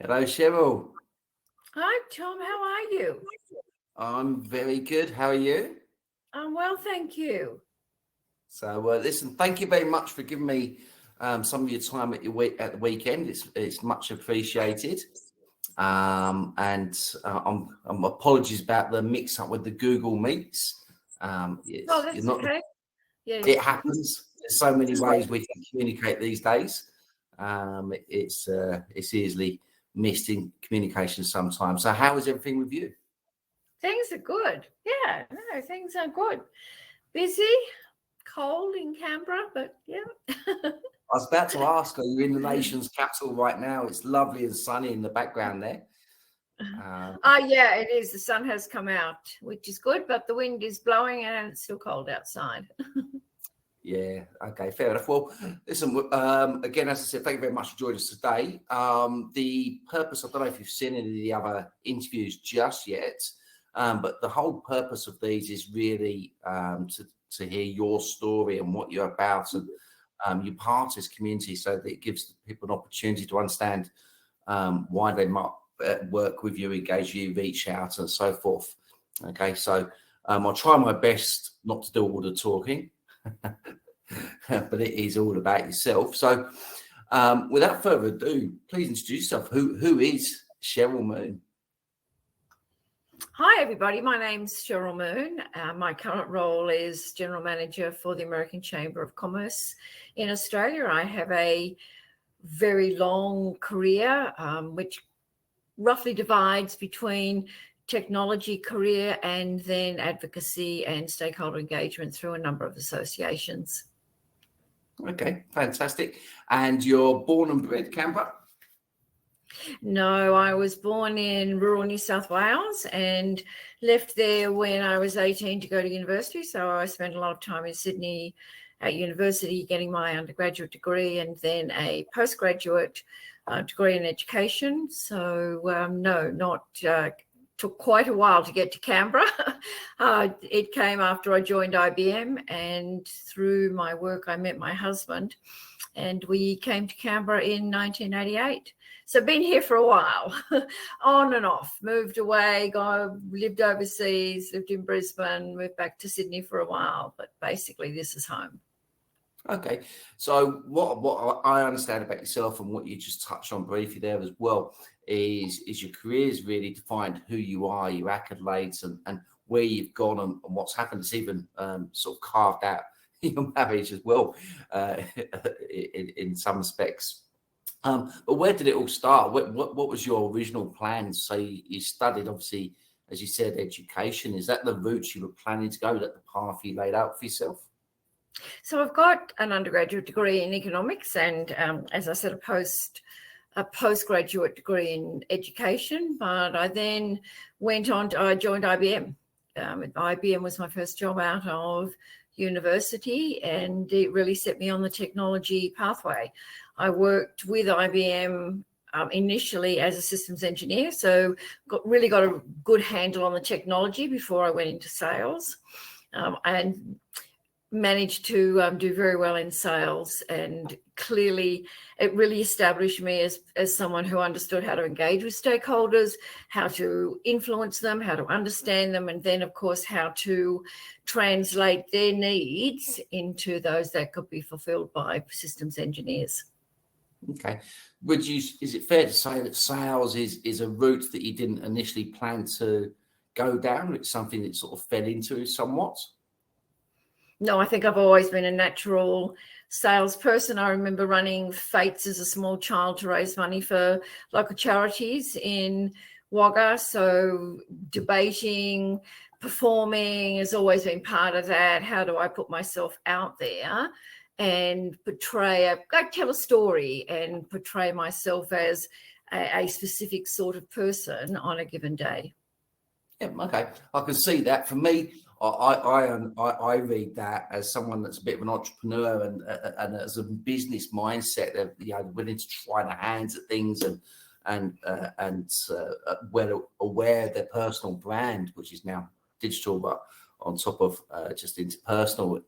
Hello, Cheryl. Hi, Tom. How are you? I'm very good. How are you? I'm well, thank you. So, listen, thank you very much for giving me some of your time at the weekend. It's much appreciated. I'm apologies about the mix up with the Google Meets. Oh, You're that's not. okay. Yeah. It happens. There's so many ways we can communicate these days. It's easily missed in communication sometimes. So, how is everything with you? Things are good. Yeah, no, things are good. Busy, cold in Canberra, but yeah. I was about to ask, are you in the nation's capital right now? It's lovely and sunny in the background there. Yeah, it is. The sun has come out, which is good, but the wind is blowing and it's still cold outside. Yeah, okay, fair enough. Well, listen, again, as I said, thank you very much for joining us today. The purpose, I don't know if you've seen any of the other interviews just yet, but the whole purpose of these is really to hear your story and what you're about and you're part of this community, so that it gives people an opportunity to understand why they might work with you, engage you, reach out, and so forth. Okay, so I'll try my best not to do all the talking, but it is all about yourself. So, without further ado, please introduce yourself. Who is Sheryle Moon? Hi, everybody. My name's Sheryle Moon. My current role is General Manager for the American Chamber of Commerce in Australia. I have a very long career, which roughly divides between technology career and then advocacy and stakeholder engagement through a number of associations. Okay, fantastic. And you're born and bred Canberra? No, I was born in rural New South Wales and left there when I was 18 to go to university. So I spent a lot of time in Sydney at university getting my undergraduate degree and then a postgraduate degree in education. So took quite a while to get to Canberra. It came after I joined IBM, and through my work I met my husband and we came to Canberra in 1988. So been here for a while, on and off, moved away, lived overseas, lived in Brisbane, moved back to Sydney for a while, but basically this is home. Okay, so what I understand about yourself and what you just touched on briefly there as well is your career is really defined who you are, your accolades, and where you've gone and what's happened. It's even sort of carved out your marriage as well in some respects. But where did it all start? What was your original plan? So you studied, obviously, as you said, education. Is that the route you were planning to go? Is that the path you laid out for yourself? So I've got an undergraduate degree in economics and, as I said, a postgraduate degree in education. But I then I joined IBM. IBM was my first job out of university, and it really set me on the technology pathway. I worked with IBM initially as a systems engineer, so got a good handle on the technology before I went into sales, and managed to do very well in sales. And clearly it really established me as someone who understood how to engage with stakeholders, how to influence them, how to understand them, and then of course how to translate their needs into those that could be fulfilled by systems engineers. Okay. Is it fair to say that sales is a route that you didn't initially plan to go down? It's something that sort of fell into somewhat? No, I think I've always been a natural salesperson. I remember running fetes as a small child to raise money for local charities in Wagga. So debating, performing has always been part of that. How do I put myself out there and tell a story and portray myself as a specific sort of person on a given day? Yeah, okay. I can see that. For me, I read that as someone that's a bit of an entrepreneur and as a business mindset, they're willing to try their hands at things and well aware of their personal brand, which is now digital, but on top of just interpersonal,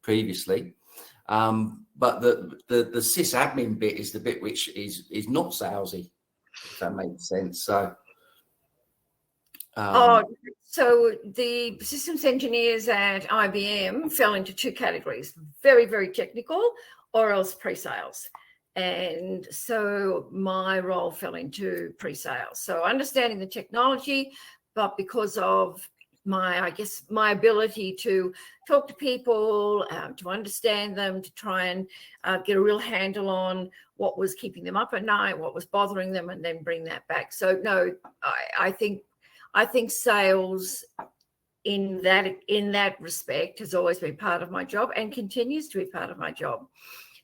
previously. But the sysadmin bit is the bit which is not salesy. if that makes sense. So, so the systems engineers at IBM fell into two categories: very, very technical, or else pre-sales. And so my role fell into pre-sales. So understanding the technology, but because of my ability to talk to people, to understand them, to try and get a real handle on what was keeping them up at night, what was bothering them, and then bring that back. So no, I think sales in that respect has always been part of my job and continues to be part of my job.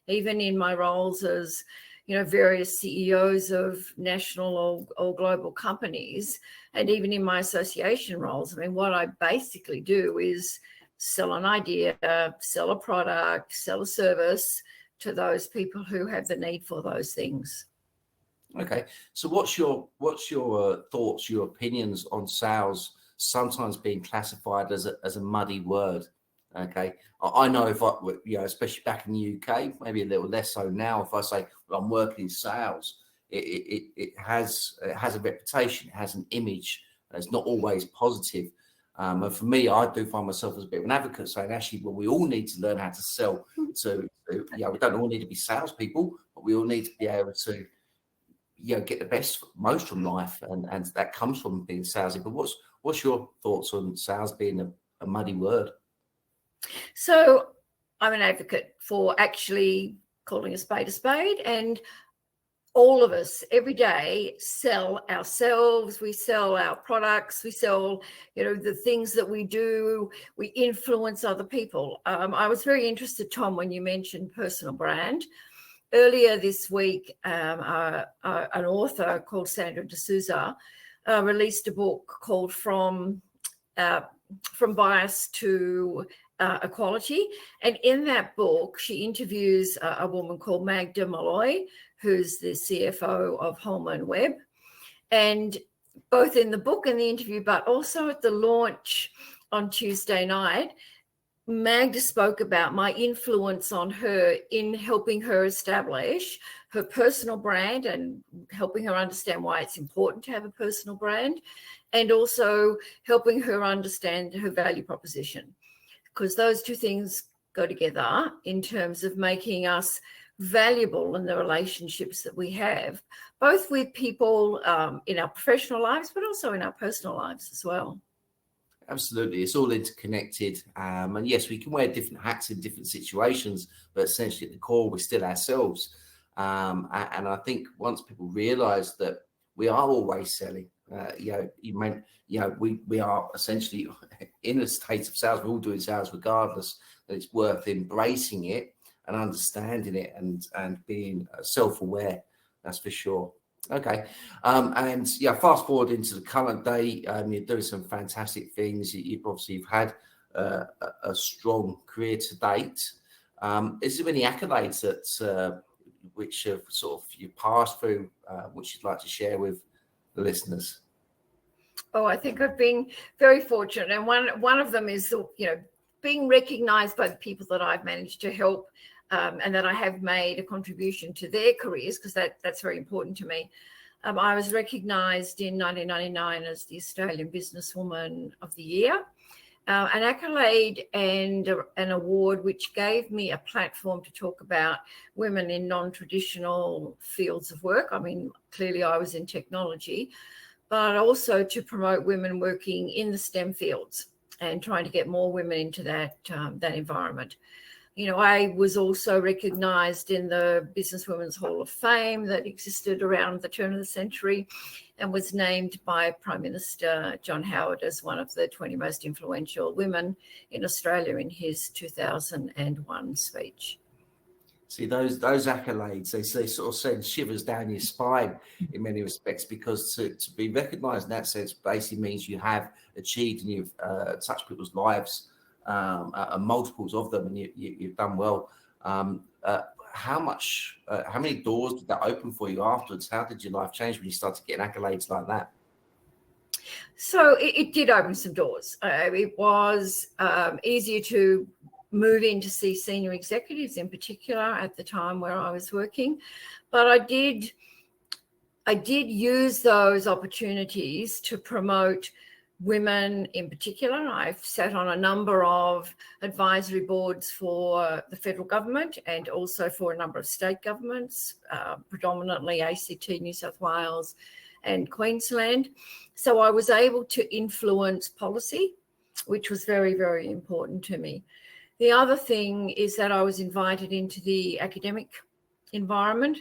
Even in my roles as, various CEOs of national or global companies, and even in my association roles, I mean, what I basically do is sell an idea, sell a product, sell a service to those people who have the need for those things. Okay, so what's your thoughts, your opinions on sales sometimes being classified as a muddy word? Okay, I know if especially back in the UK, maybe a little less so now. If I say, well, I'm working in sales, it has a reputation, it has an image, and it's not always positive. And for me, I do find myself as a bit of an advocate, saying actually, well, we all need to learn how to sell. We don't all need to be salespeople, but we all need to be able to get the most from life, and that comes from being salesy. But what's your thoughts on sales being a muddy word? So I'm an advocate for actually calling a spade, and all of us every day sell ourselves, we sell our products, we sell, the things that we do, we influence other people. I was very interested, Tom, when you mentioned personal brand. Earlier this week, an author called Sandra D'Souza released a book called From Bias to Equality. And in that book, she interviews a woman called Magda Malloy, who's the CFO of Holman Webb. And both in the book and the interview, but also at the launch on Tuesday night, Magda spoke about my influence on her in helping her establish her personal brand and helping her understand why it's important to have a personal brand, and also helping her understand her value proposition, because those two things go together in terms of making us valuable in the relationships that we have, both with people in our professional lives, but also in our personal lives as well. Absolutely, it's all interconnected, and yes, we can wear different hats in different situations, but essentially at the core, we're still ourselves. And I think once people realise that we are always selling, we are essentially in a state of sales. We're all doing sales regardless. That it's worth embracing it and understanding it and being self-aware. That's for sure. Okay, and fast forward into the current day, you're doing some fantastic things. You've had a strong career to date. Is there any accolades that which have sort of you passed through, which you'd like to share with the listeners? Oh, I think I've been very fortunate, and one of them is being recognised by the people that I've managed to help. And that I have made a contribution to their careers, because that's very important to me. I was recognised in 1999 as the Australian Businesswoman of the Year, an accolade and an award which gave me a platform to talk about women in non-traditional fields of work. I mean, clearly I was in technology, but also to promote women working in the STEM fields and trying to get more women into that environment. I was also recognised in the Businesswomen's Hall of Fame that existed around the turn of the century, and was named by Prime Minister John Howard as one of the 20 most influential women in Australia in his 2001 speech. See, those accolades, they sort of send shivers down your spine in many respects, because to be recognised in that sense basically means you have achieved and you've touched people's lives, multiples of them, and you've done well. How many doors did that open for you afterwards? How did your life change when you started getting accolades like that? So it did open some doors. It was easier to move in to see senior executives in particular at the time where I was working, but I did I did use those opportunities to promote women in particular. I've sat on a number of advisory boards for the federal government and also for a number of state governments, predominantly ACT, New South Wales and Queensland. So I was able to influence policy, which was very, very important to me. The other thing is that I was invited into the academic environment.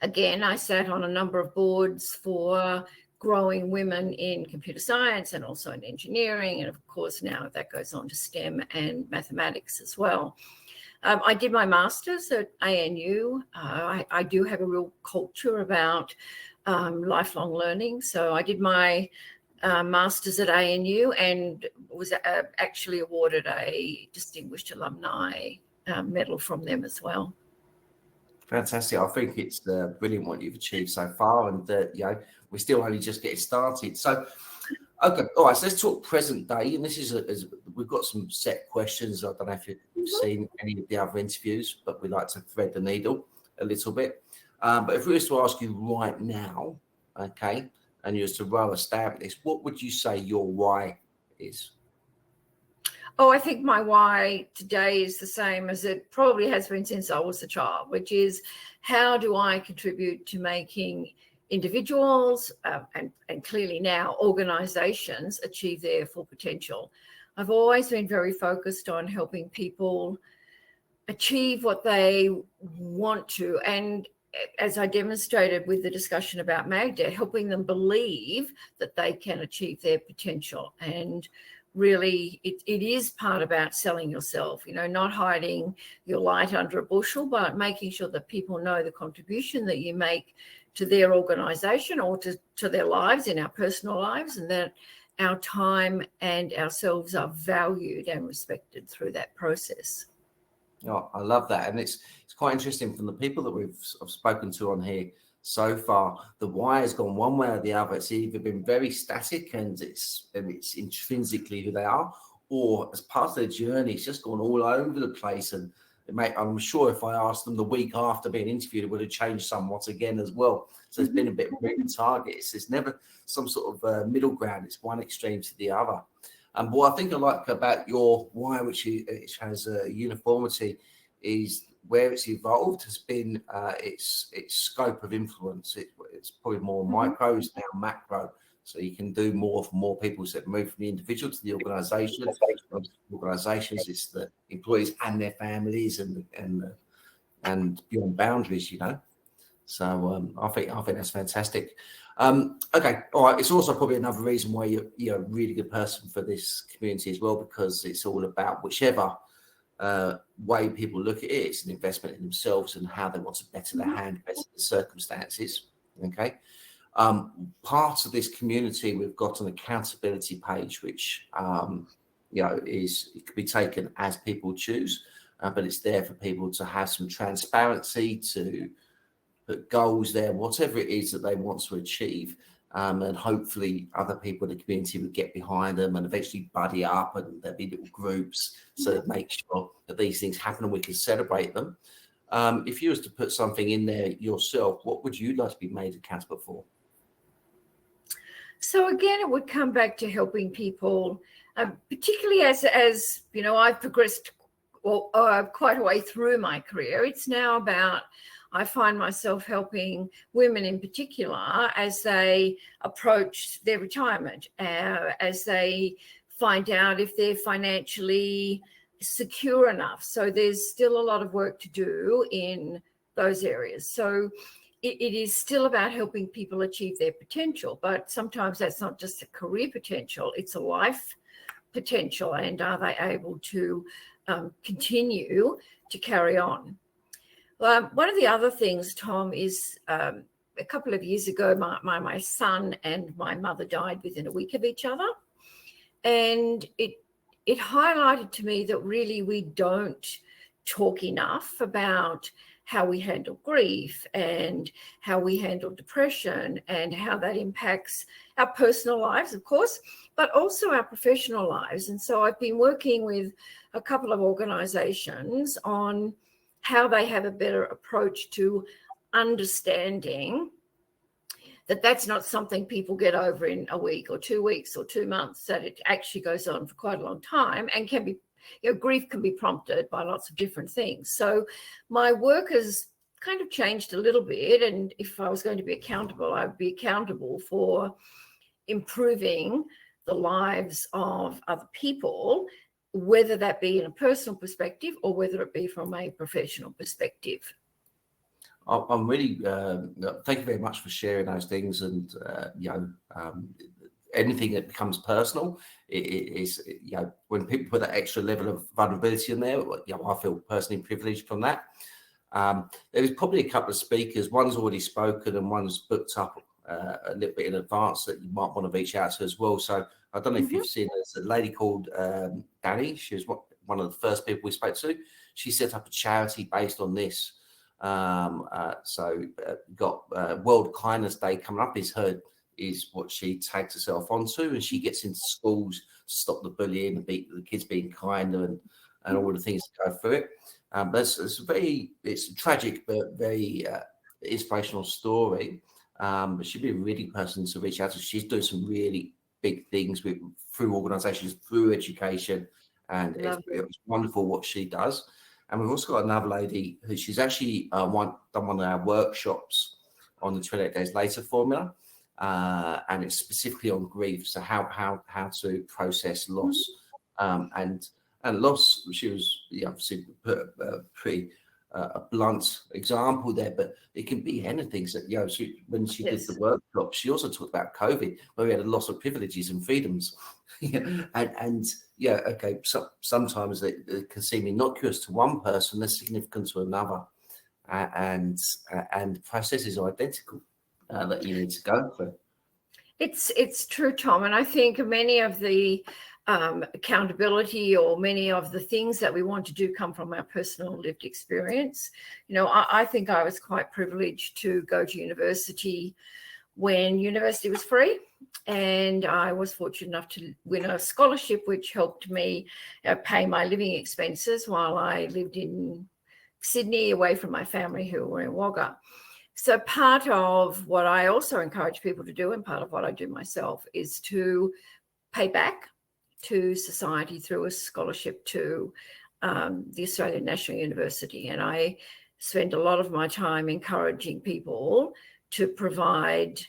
Again, I sat on a number of boards for growing women in computer science and also in engineering. And of course, now that goes on to STEM and mathematics as well. I did my master's at ANU. I do have a real culture about lifelong learning. So I did my master's at ANU and was actually awarded a Distinguished Alumni medal from them as well. Fantastic. I think it's brilliant what you've achieved so far, and we're still only just getting started. So, okay, all right. So let's talk present day, and this is we've got some set questions. I don't know if you've seen any of the other interviews, but we like to thread the needle a little bit. But if we were to ask you right now, okay, and you were to roll a stab at this, what would you say your why is? Oh, I think my why today is the same as it probably has been since I was a child, which is how do I contribute to making individuals and clearly now organizations achieve their full potential. I've always been very focused on helping people achieve what they want to. And as I demonstrated with the discussion about Magda, helping them believe that they can achieve their potential. And really, it is part about selling yourself, not hiding your light under a bushel, but making sure that people know the contribution that you make to their organisation or to their lives, in our personal lives, and that our time and ourselves are valued and respected through that process. Oh, I love that. And it's quite interesting from the people that I've spoken to on here so far, the why has gone one way or the other. It's either been very static and it's intrinsically who they are, or as part of their journey, it's just gone all over the place. And I'm sure if I asked them the week after being interviewed, it would have changed somewhat again as well. So it's been a bit of moving targets. It's never some sort of middle ground. It's one extreme to the other. And what I think I like about your why, which has a uniformity, is where it's evolved has been its scope of influence. It's probably more micro, it's now macro. So you can do more for more people. So move from the individual to the organisation. Organisations, it's the employees and their families and beyond boundaries. So I think that's fantastic. Okay, all right. It's also probably another reason why you're a really good person for this community as well, because it's all about whichever way people look at it. It's an investment in themselves and how they want to better their hand, better the circumstances. Okay. Part of this community, we've got an accountability page, which it could be taken as people choose, but it's there for people to have some transparency, to put goals there, whatever it is that they want to achieve. And hopefully other people in the community would get behind them and eventually buddy up, and there'll be little groups so that make sure that these things happen and we can celebrate them. If you was to put something in there yourself, what would you like to be made accountable for? So again, it would come back to helping people, particularly as I've progressed quite a way through my career. It's now about, I find myself helping women in particular as they approach their retirement, as they find out if they're financially secure enough. So there's still a lot of work to do in those areas. So it is still about helping people achieve their potential, but sometimes that's not just a career potential, it's a life potential. And are they able to continue to carry on? One of the other things, Tom, is a couple of years ago, my son and my mother died within a week of each other. And it highlighted to me that really we don't talk enough about how we handle grief and how we handle depression and how that impacts our personal lives, of course, but also our professional lives. And so I've been working with a couple of organizations on how they have a better approach to understanding that's not something people get over in a week or 2 weeks or 2 months, that it actually goes on for quite a long time and can be, grief can be prompted by lots of different things. So my work has kind of changed a little bit. And if I was going to be accountable, I'd be accountable for improving the lives of other people, whether that be in a personal perspective or whether it be from a professional perspective. I'm really, thank you very much for sharing those things. And, anything that becomes personal is, when people put that extra level of vulnerability in there, I feel personally privileged from that. There was probably a couple of speakers, one's already spoken and one's booked up a little bit in advance that you might want to reach out to as well. So I don't know if you've seen, there's a lady called Danny. She was one of the first people we spoke to. She set up a charity based on this. Got World Kindness Day coming up is what she tags herself onto, and she gets into schools to stop the bullying and the kids being kinder and all the things that go through it. But it's a tragic but very inspirational story. But she'd be a really person to reach out to. She's doing some really big things through organisations, through education, and it's wonderful what she does. And we've also got another lady who she's actually done one of our workshops on the 28 Days Later formula, and it's specifically on grief. So how to process loss, and loss. She was obviously put a pretty blunt example there, but it can be anything. So when she did the workshop, she also talked about COVID, where we had a loss of privileges and freedoms, sometimes they can seem innocuous to one person, they're significant to another, and processes are identical that you need to go through. It's true, Tom, and I think many of the accountability or many of the things that we want to do come from our personal lived experience. I think I was quite privileged to go to university when university was free, and I was fortunate enough to win a scholarship which helped me pay my living expenses while I lived in Sydney away from my family who were in Wagga. So part of what I also encourage people to do, and part of what I do myself, is to pay back to society through a scholarship to the Australian National University. And I spend a lot of my time encouraging people to provide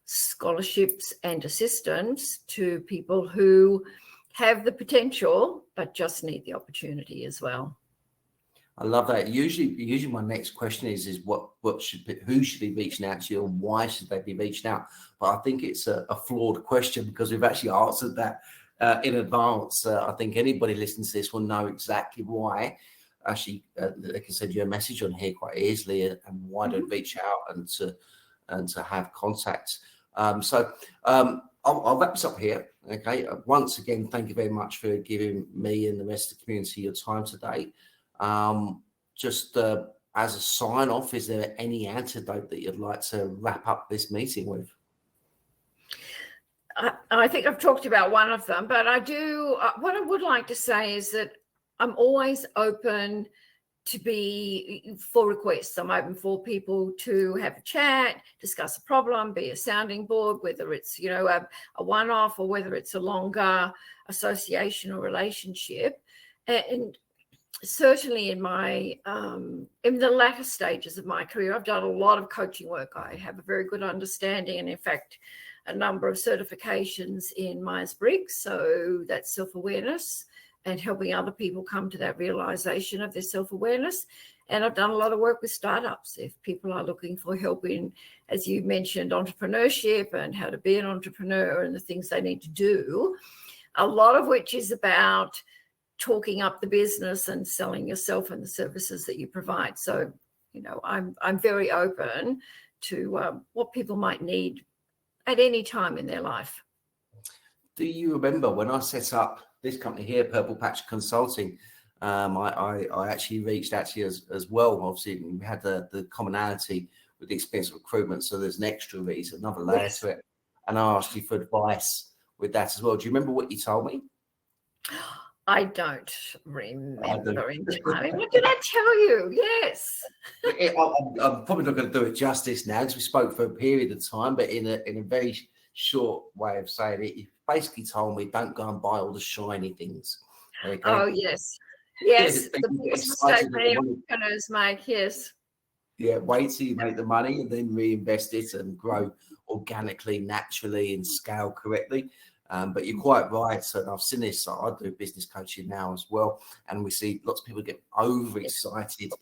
scholarships and assistance to people who have the potential but just need the opportunity as well. I love that. Usually my next question is who should be reaching out to you and why should they be reaching out? But I think it's a flawed question because we've actually answered that in advance. I think anybody listening to this will know exactly why. Actually, they can send you a message on here quite easily and why to reach out and to have contact. So I'll wrap this up here. Okay. Once again, thank you very much for giving me and the rest of the community your time today. Just as a sign off, is there any antidote that you'd like to wrap up this meeting with? I think I've talked about one of them, but I do. What I would like to say is that I'm always open for requests. I'm open for people to have a chat, discuss a problem, be a sounding board, whether it's a one-off or whether it's a longer association or relationship. And certainly in my in the latter stages of my career, I've done a lot of coaching work. I have a very good understanding, and in fact, a number of certifications in Myers-Briggs. So that's self-awareness and helping other people come to that realization of their self-awareness. And I've done a lot of work with startups. If people are looking for help in, as you mentioned, entrepreneurship and how to be an entrepreneur and the things they need to do, a lot of which is about talking up the business and selling yourself and the services that you provide. So, I'm very open to what people might need at any time in their life. Do you remember when I set up this company here, Purple Patch Consulting? I actually reached out to you as well. Obviously, we had the commonality with the experience of recruitment, so there's an extra reason, another layer to it. And I asked you for advice with that as well. Do you remember what you told me? I don't remember entirely. What did I tell you? Yes. I'm probably not going to do it justice now because we spoke for a period of time, but in a very short way of saying it, you basically told me don't go and buy all the shiny things. Okay? Oh, yes. Yes, the You get biggest mistake excited many at the money. entrepreneurs make, yes. Yeah, wait till you make the money and then reinvest it and grow organically, naturally, and scale correctly. But you're quite right. And I've seen this. I do business coaching now as well, and we see lots of people get overexcited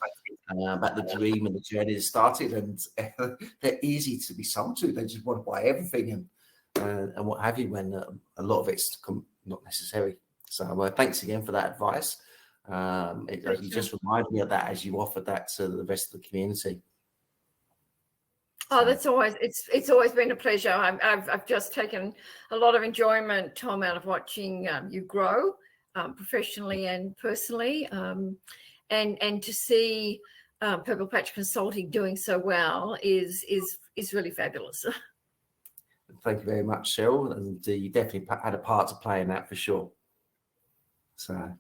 about the dream and the journey that started, and they're easy to be sold to. They just want to buy everything and what have you. When a lot of it's not necessary. So thanks again for that advice. You just reminded me of that as you offered that to the rest of the community. Oh, that's always it's always been a pleasure. I've just taken a lot of enjoyment, Tom, out of watching you grow professionally and personally, and to see Purple Patch Consulting doing so well is really fabulous. Thank you very much, Sheryle, and you definitely had a part to play in that for sure. So.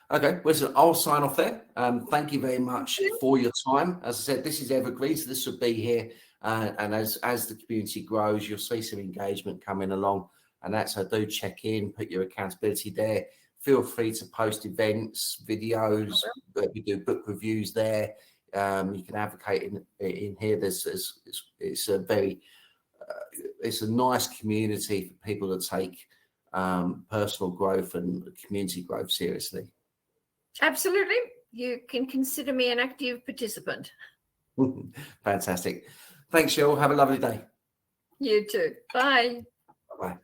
Okay, listen, I'll sign off there. Thank you very much for your time. As I said, this is evergreen, so this will be here. And as the community grows, you'll see some engagement coming along. And that's how do check in, put your accountability there. Feel free to post events, videos. We do book reviews there. You can advocate in here. It's a nice community for people to take personal growth and community growth seriously. Absolutely. You can consider me an active participant. Fantastic. Thanks, Sheryle. Have a lovely day. You too. Bye. Bye-bye.